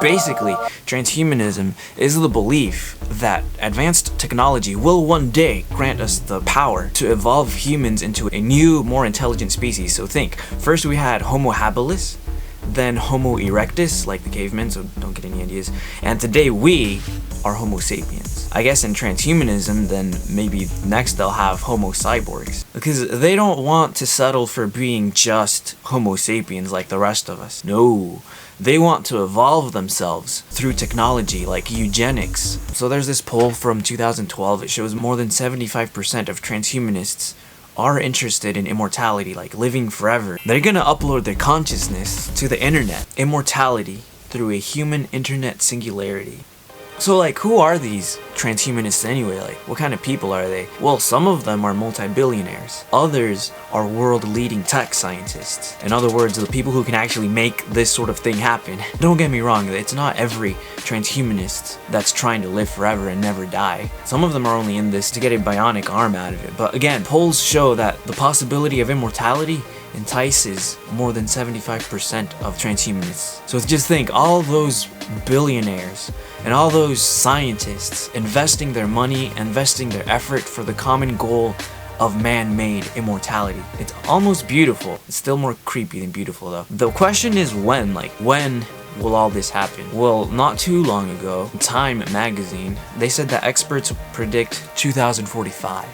Basically, transhumanism is the belief that advanced technology will one day grant us the power to evolve humans into a new, more intelligent species. So think, first we had Homo habilis, then Homo erectus, like the cavemen, so don't get any ideas, and today we are Homo sapiens. I guess in transhumanism, then maybe next they'll have Homo cyborgs, because they don't want to settle for being just Homo sapiens like the rest of us. No, they want to evolve themselves through technology like eugenics. So there's this poll from 2012, it shows more than 75% of transhumanists are interested in immortality, like living forever. They're gonna upload their consciousness to the internet. Immortality through a human internet singularity. So like, who are these transhumanists anyway? Like, what kind of people are they? Well, some of them are multi-billionaires. Others are world-leading tech scientists. In other words, the people who can actually make this sort of thing happen. Don't get me wrong, it's not every transhumanist that's trying to live forever and never die. Some of them are only in this to get a bionic arm out of it. But again, polls show that the possibility of immortality entices more than 75% of transhumanists. So just think, all those billionaires and all those scientists investing their money, investing their effort for the common goal of man-made immortality. It's almost beautiful. It's still more creepy than beautiful though. The question is when, when will all this happen? Well, not too long ago, Time magazine, they said that experts predict 2045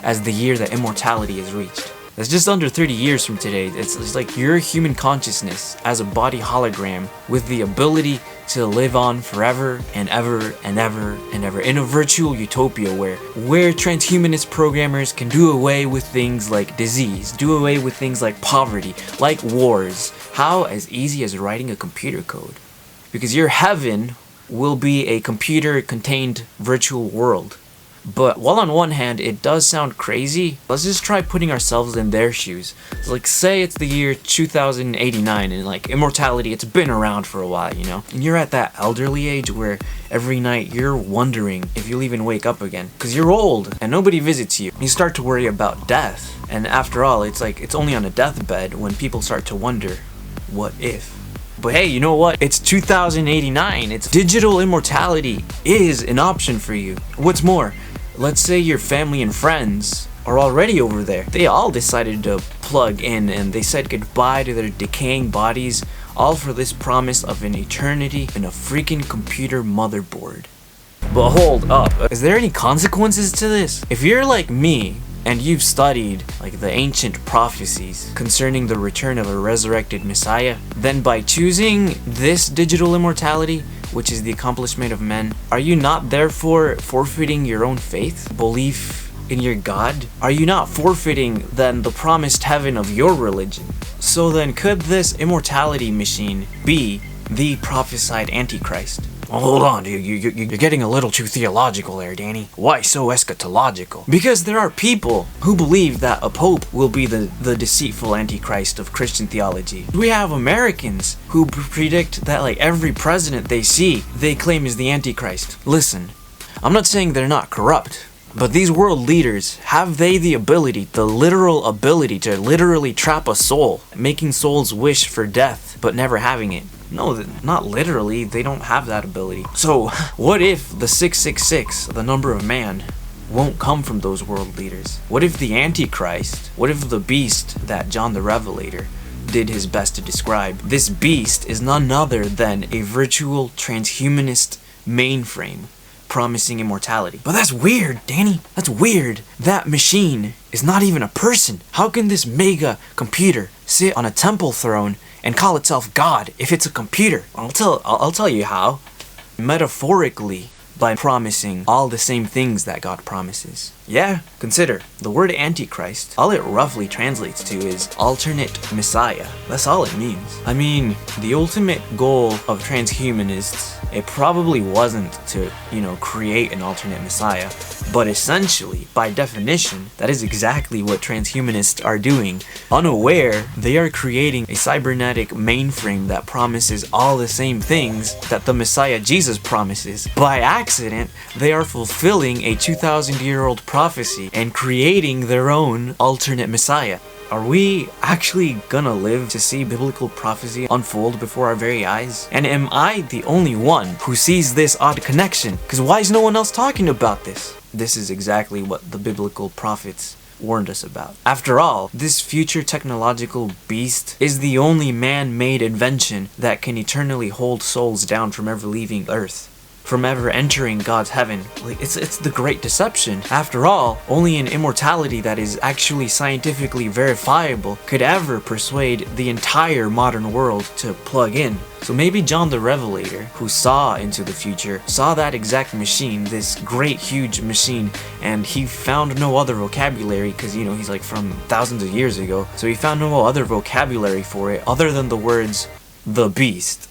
as the year that immortality is reached. That's just under 30 years from today. It's like your human consciousness as a body hologram with the ability to live on forever and ever and ever and ever in a virtual utopia where transhumanist programmers can do away with things like disease, do away with things like poverty, like wars. How as easy as writing a computer code. Because your heaven will be a computer-contained virtual world. But while on one hand it does sound crazy, let's just try putting ourselves in their shoes. So like, say it's the year 2089 and like immortality, it's been around for a while, you know? And you're at that elderly age where every night you're wondering if you'll even wake up again. Cause you're old and nobody visits you. You start to worry about death. And after all, it's like, it's only on a deathbed when people start to wonder, what if? But hey, you know what? It's 2089. It's digital immortality is an option for you. What's more, let's say your family and friends are already over there. They all decided to plug in and they said goodbye to their decaying bodies, all for this promise of an eternity in a freaking computer motherboard. But hold up, is there any consequences to this? If you're like me, and you've studied like the ancient prophecies concerning the return of a resurrected Messiah, then by choosing this digital immortality, which is the accomplishment of men, are you not therefore forfeiting your own faith, belief in your God? Are you not forfeiting then the promised heaven of your religion? So then could this immortality machine be the prophesied Antichrist? Well, hold on, dude. You're getting a little too theological there, Danny. Why so eschatological? Because there are people who believe that a pope will be the deceitful Antichrist of Christian theology. We have Americans who predict that like every president they see, they claim is the Antichrist. Listen, I'm not saying they're not corrupt, but these world leaders, have they the ability, the literal ability to literally trap a soul, making souls wish for death, but never having it? No, not literally, they don't have that ability. So, what if the 666, the number of man, won't come from those world leaders? What if the Antichrist, what if the beast that John the Revelator did his best to describe, this beast is none other than a virtual transhumanist mainframe promising immortality? But that's weird, Danny. That's weird. That machine is not even a person. How can this mega computer sit on a temple throne and call itself God if it's a computer? I'll tell you how. Metaphorically, by promising all the same things that God promises. Yeah, consider, the word Antichrist, all it roughly translates to is alternate Messiah. That's all it means. I mean, the ultimate goal of transhumanists, it probably wasn't to, create an alternate Messiah, but essentially, by definition, that is exactly what transhumanists are doing. Unaware, they are creating a cybernetic mainframe that promises all the same things that the Messiah Jesus promises. By accident, they are fulfilling a 2,000-year-old prophecy and creating their own alternate Messiah. Are we actually gonna live to see biblical prophecy unfold before our very eyes? And am I the only one who sees this odd connection? Because why is no one else talking about this? This is exactly what the biblical prophets warned us about. After all, this future technological beast is the only man-made invention that can eternally hold souls down from ever leaving Earth, from ever entering God's heaven. Like, it's the great deception. After all, only an immortality that is actually scientifically verifiable could ever persuade the entire modern world to plug in. So maybe John the Revelator, who saw into the future, saw that exact machine, this great huge machine, and he found no other vocabulary, because he's like from thousands of years ago, so he found no other vocabulary for it other than the words, the beast.